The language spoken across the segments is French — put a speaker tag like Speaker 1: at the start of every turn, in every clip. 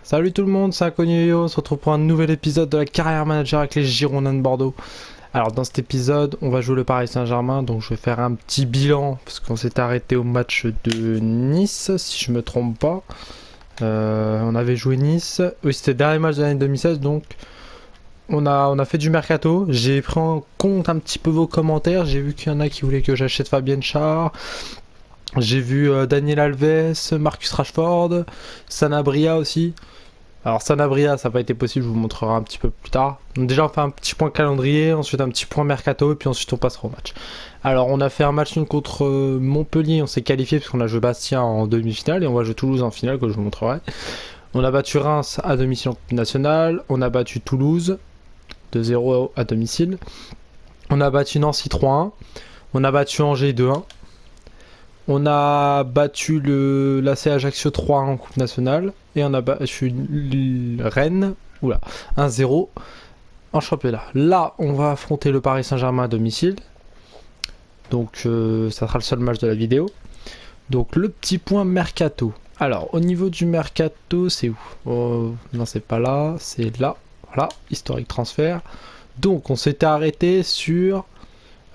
Speaker 1: Salut tout le monde, c'est Inconnu, on se retrouve pour un nouvel épisode de la carrière manager avec les Girondins de Bordeaux. Alors dans cet épisode, on va jouer le Paris Saint-Germain, donc je vais faire un petit bilan, parce qu'on s'est arrêté au match de Nice, si je me trompe pas. On avait joué Nice, oui c'était le dernier match de l'année 2016, donc on a fait du mercato. J'ai pris en compte un petit peu vos commentaires, j'ai vu qu'il y en a qui voulaient que j'achète Fabien Char. J'ai vu Daniel Alves, Marcus Rashford, Sanabria aussi. Alors Sanabria, ça n'a pas été possible, je vous montrerai un petit peu plus tard. Donc déjà on fait un petit point calendrier, ensuite un petit point mercato, et puis ensuite on passera au match. Alors on a fait un match nul contre Montpellier, on s'est qualifié parce qu'on a joué Bastia en demi-finale, et on va jouer Toulouse en finale, que je vous montrerai. On a battu Reims à domicile en Coupe nationale, on a battu Toulouse 2-0 à domicile. On a battu Nancy 3-1, on a battu Angers 2-1. On a battu l'AC Ajaccio 3-1 en Coupe nationale. Et on a battu Rennes 1-0 en championnat. Là, on va affronter le Paris Saint-Germain à domicile. Donc, ça sera le seul match de la vidéo. Donc, le petit point mercato. Alors, au niveau du mercato, c'est où? Non, c'est pas là, c'est là. Voilà, historique transfert. Donc, on s'était arrêté sur...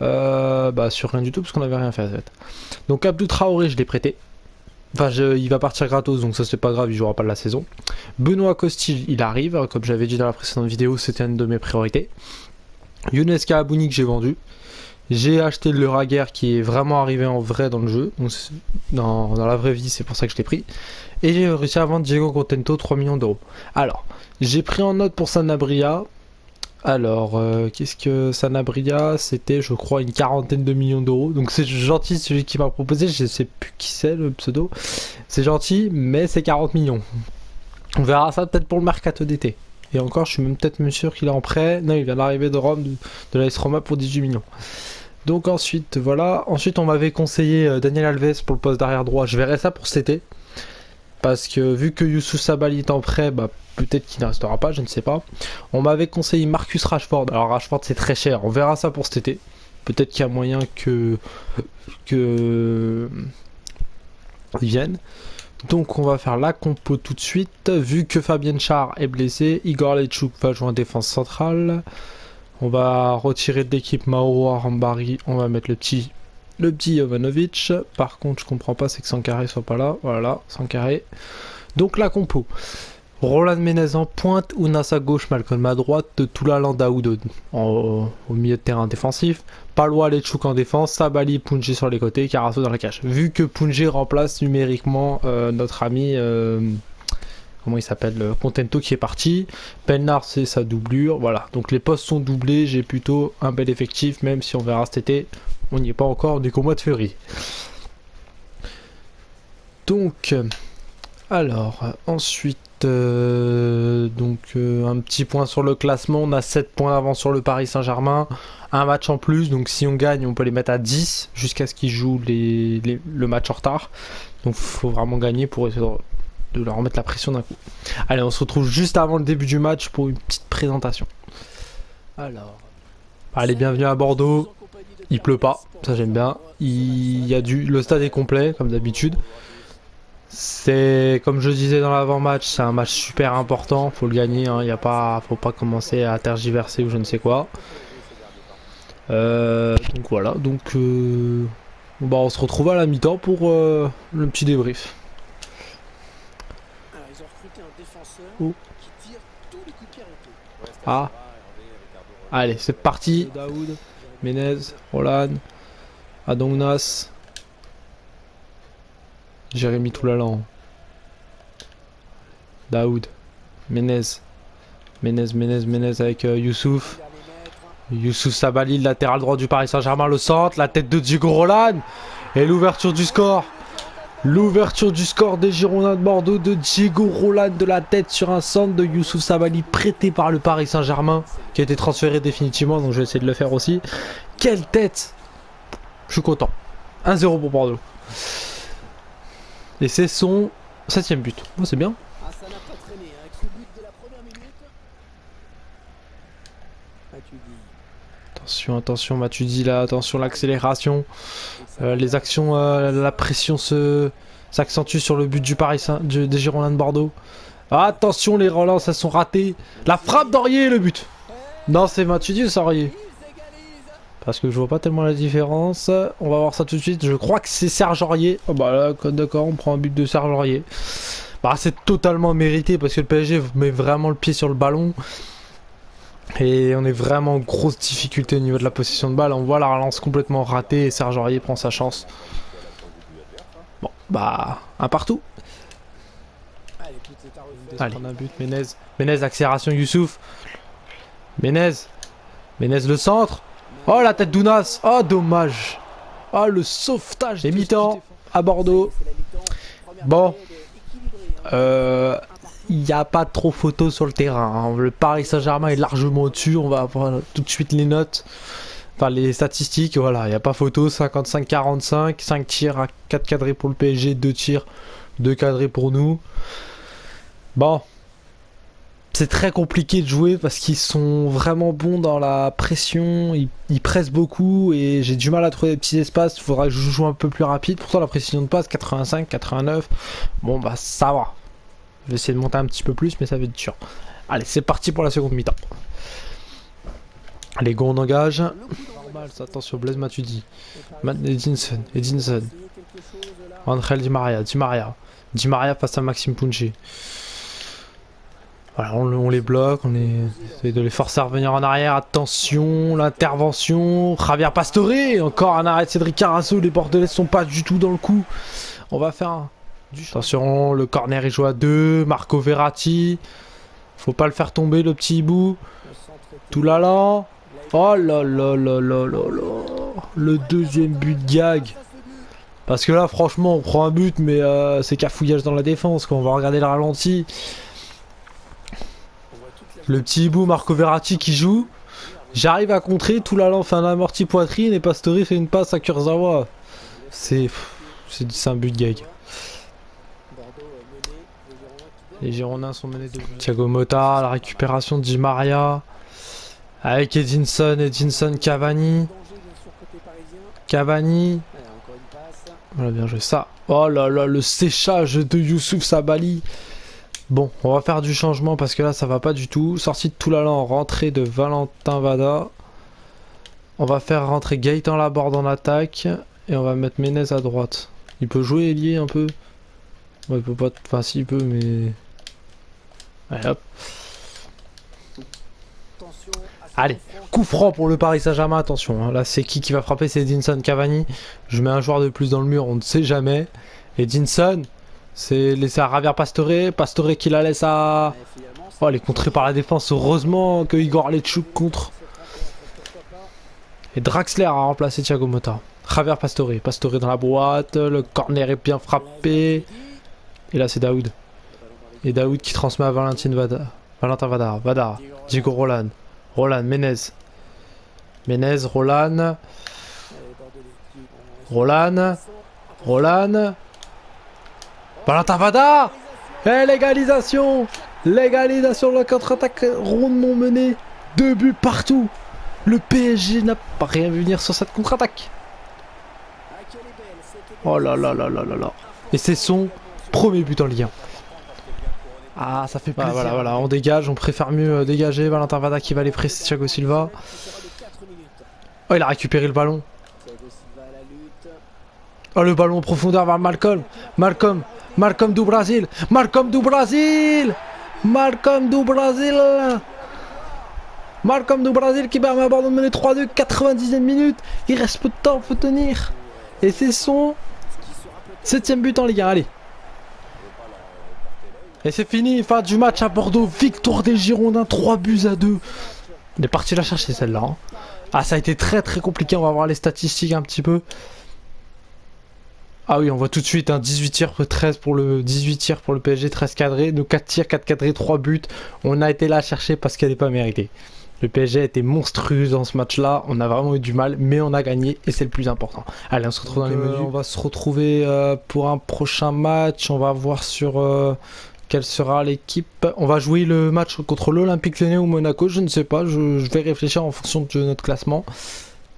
Speaker 1: sur rien du tout parce qu'on avait rien fait à fait. Donc Abdou Traoré, je l'ai prêté. Enfin, il va partir gratos, donc ça c'est pas grave, il jouera pas de la saison. Benoît Costil, il arrive, comme j'avais dit dans la précédente vidéo, c'était une de mes priorités. Younes Kahabouni que j'ai vendu. J'ai acheté le Raguer qui est vraiment arrivé en vrai dans le jeu, donc dans la vraie vie, c'est pour ça que je l'ai pris. Et j'ai réussi à vendre Diego Contento 3 millions d'euros. Alors, j'ai pris en note pour Sanabria. Alors, qu'est-ce que Sanabria? C'était, je crois, une quarantaine de millions d'euros. Donc c'est gentil celui qui m'a proposé, je sais plus qui c'est le pseudo. C'est gentil, mais c'est 40 millions. On verra ça peut-être pour le mercato d'été. Et encore, je suis même peut-être même sûr qu'il est en prêt. Non, il vient d'arriver de Rome, de l'AS Roma pour 18 millions. Donc ensuite, voilà. Ensuite, on m'avait conseillé Daniel Alves pour le poste d'arrière droit. Je verrai ça pour cet été. Parce que vu que Youssouf Sabaly est en prêt, peut-être qu'il ne restera pas, je ne sais pas. On m'avait conseillé Marcus Rashford. Alors Rashford c'est très cher, on verra ça pour cet été. Peut-être qu'il y a moyen que il vienne. Donc on va faire la compo tout de suite. Vu que Fabien Char est blessé, Igor Lechuk va jouer en défense centrale. On va retirer de l'équipe Mauro Arambari, on va mettre le petit Jovanovic. Par contre, je comprends pas, c'est que Sankaré soit pas là. Voilà, Sankaré. Donc la compo. Roland Menez en pointe, Ounas à gauche, Malcolm à droite, Toulalan Daoud au milieu de terrain défensif, Palois Lechuk en défense, Sabaly, Pounji sur les côtés, Carasso dans la cage. Vu que Pounji remplace numériquement notre ami, comment il s'appelle, Contento qui est parti, Pennard c'est sa doublure, voilà. Donc les postes sont doublés, j'ai plutôt un bel effectif, même si on verra cet été. On n'y est pas encore, on est qu'au mois de février. Donc, alors, ensuite, un petit point sur le classement. On a 7 points d'avance sur le Paris Saint-Germain. Un match en plus, donc si on gagne, on peut les mettre à 10 jusqu'à ce qu'ils jouent le match en retard. Donc, il faut vraiment gagner pour essayer de leur remettre la pression d'un coup. Allez, on se retrouve juste avant le début du match pour une petite présentation. Alors, allez, bienvenue à Bordeaux. Il pleut pas, ça j'aime bien. Le stade est complet, comme d'habitude. C'est, comme je disais dans l'avant-match, c'est un match super important, faut le gagner, hein. Faut pas commencer à tergiverser ou je ne sais quoi. Donc voilà, on se retrouve à la mi-temps pour le petit débrief.
Speaker 2: Alors, ils ont recruté un défenseur qui tire tous les coups de pied arrêtés.
Speaker 1: Ah, allez, c'est parti. Daoud, Menez, Roland, Adongnas, Jérémy Toulalan, Daoud, Menez avec Youssouf. Youssouf Sabaly, le latéral droit du Paris Saint-Germain, le centre, la tête de Diego Roland et l'ouverture du score. L'ouverture du score des Girondins de Bordeaux de Diego Roland de la tête sur un centre de Youssouf Sabaly prêté par le Paris Saint-Germain qui a été transféré définitivement, donc je vais essayer de le faire aussi. Quelle tête! Je suis content. 1-0 pour Bordeaux. Et c'est son 7ème but. Oh, c'est bien.
Speaker 2: Ah, ça n'a pas traîné avec ce but dès la première minute.
Speaker 1: Attention, Matuidi là, attention l'accélération. Les actions, la pression s'accentue sur le but du Paris des Girondins de Bordeaux. Attention, les relances, elles sont ratées. La frappe d'Aurier, le but. Non, c'est Matuidi, c'est Aurier. Parce que je vois pas tellement la différence. On va voir ça tout de suite. Je crois que c'est Serge Aurier. Oh bah là, d'accord, on prend un but de Serge Aurier. Bah c'est totalement mérité parce que le PSG met vraiment le pied sur le ballon. Et on est vraiment en grosse difficulté au niveau de la possession de balle. On voit la relance complètement ratée et Serge Aurier prend sa chance. Bon, bah, un partout. Allez, on a un but, Menez. Menez, accélération, Youssouf. Menez. Menez, le centre. Oh, la tête d'Ounas. Oh, dommage. Oh, le sauvetage des mi-temps à Bordeaux. Bon. Il n'y a pas trop photo sur le terrain. Hein. Le Paris Saint-Germain est largement au-dessus. On va voir tout de suite les notes. Enfin, les statistiques. Voilà, il n'y a pas photo. 55-45. 5 tirs à 4 cadrés pour le PSG. 2 tirs, 2 cadrés pour nous. Bon. C'est très compliqué de jouer parce qu'ils sont vraiment bons dans la pression, ils pressent beaucoup et j'ai du mal à trouver des petits espaces, il faudra que je joue un peu plus rapide. Pourtant la précision de passe 85, 89, bon bah ça va. Je vais essayer de monter un petit peu plus mais ça va être dur. Allez c'est parti pour la seconde mi-temps. Allez go on engage. Normal ça, attention Blaise Matuidi. Edinson. Angel Di Maria face à Maxime Punché. Voilà, on les bloque, on essaie de les forcer à revenir en arrière. Attention, l'intervention. Javier Pastore, encore un arrêt de Cédric Carasso. Les Bordelais sont pas du tout dans le coup. On va faire attention, le corner est joué à 2. Marco Verratti. Faut pas le faire tomber, le petit hibou. Toulala. Oh là là là là là là. Le deuxième but de Gag. Parce que là, franchement, on prend un but, mais c'est cafouillage dans la défense. Quand on va regarder le ralenti. Le petit hibou Marco Verratti qui joue. J'arrive à contrer, Toulala fait un amorti poitrine et Pastore fait une passe à Kurzawa. C'est un but de Gag. Les Girondins sont menés de Thiago Motta, la récupération de Di Maria. Avec Edinson, Cavani. Voilà, bien joué ça. Oh là là, le séchage de Youssouf Sabaly. Bon, on va faire du changement parce que là ça va pas du tout. Sortie de Toulala en rentrée de Valentin Vada. On va faire rentrer Gaëtan Laborde en attaque. Et on va mettre Menez à droite. Il peut jouer ailier un peu. Ouais, il peut pas. Enfin, si, il peut, mais. Allez hop. Allez, coup franc pour le Paris Saint-Germain. Attention, hein. Là c'est qui va frapper? C'est Edinson Cavani. Je mets un joueur de plus dans le mur, on ne sait jamais. Edinson. C'est laissé à Javier Pastore qui la laisse à... Oh, elle est contrée par la défense. Heureusement que Igor Letchouk contre. Et Draxler a remplacé Thiago Motta. Javier Pastore dans la boîte. Le corner est bien frappé. Et là c'est Daoud. Et Daoud qui transmet à Valentin Vada. Diego Roland. Menez. Roland. Valentin Vada. Et l'égalisation de la contre-attaque rondement menée. 2 buts partout. Le PSG n'a pas rien vu venir sur cette contre-attaque. Oh là là là là là là. Et c'est son premier but en Ligue 1. Ah, ça fait plaisir. Voilà, on dégage, on préfère mieux dégager. Valentin Vada qui va aller presser Thiago Silva. Oh, il a récupéré le ballon. Oh, le ballon en profondeur vers Malcolm do Brasil qui permet à Bordeaux de mener 3-2, 90e minute. Il reste peu de temps, faut tenir. Et c'est son 7ème but en Ligue 1, allez. Et c'est fini, fin du match à Bordeaux, victoire des Girondins, 3-2. On est parti la chercher celle-là. Hein. Ah, ça a été très très compliqué, on va voir les statistiques un petit peu. Ah oui, on voit tout de suite, hein, 18 tirs pour 13 pour le 18 tirs pour le PSG, 13 cadrés, donc 4 tirs, 4 cadrés, 3 buts. On a été là chercher parce qu'elle n'est pas méritée. Le PSG a été monstrueux dans ce match-là, on a vraiment eu du mal, mais on a gagné et c'est le plus important. Allez, on se retrouve dans les menus. On va se retrouver pour un prochain match, on va voir sur quelle sera l'équipe. On va jouer le match contre l'Olympique Lyonnais ou Monaco, je ne sais pas, je vais réfléchir en fonction de notre classement.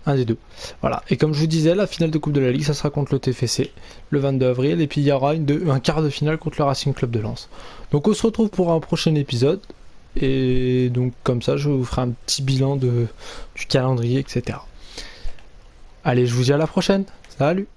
Speaker 1: Un des deux. Voilà. Et comme je vous disais, la finale de Coupe de la Ligue, ça sera contre le TFC le 22 avril. Et puis il y aura un quart de finale contre le Racing Club de Lens. Donc on se retrouve pour un prochain épisode. Et donc comme ça, je vous ferai un petit bilan du calendrier, etc. Allez, je vous dis à la prochaine. Salut!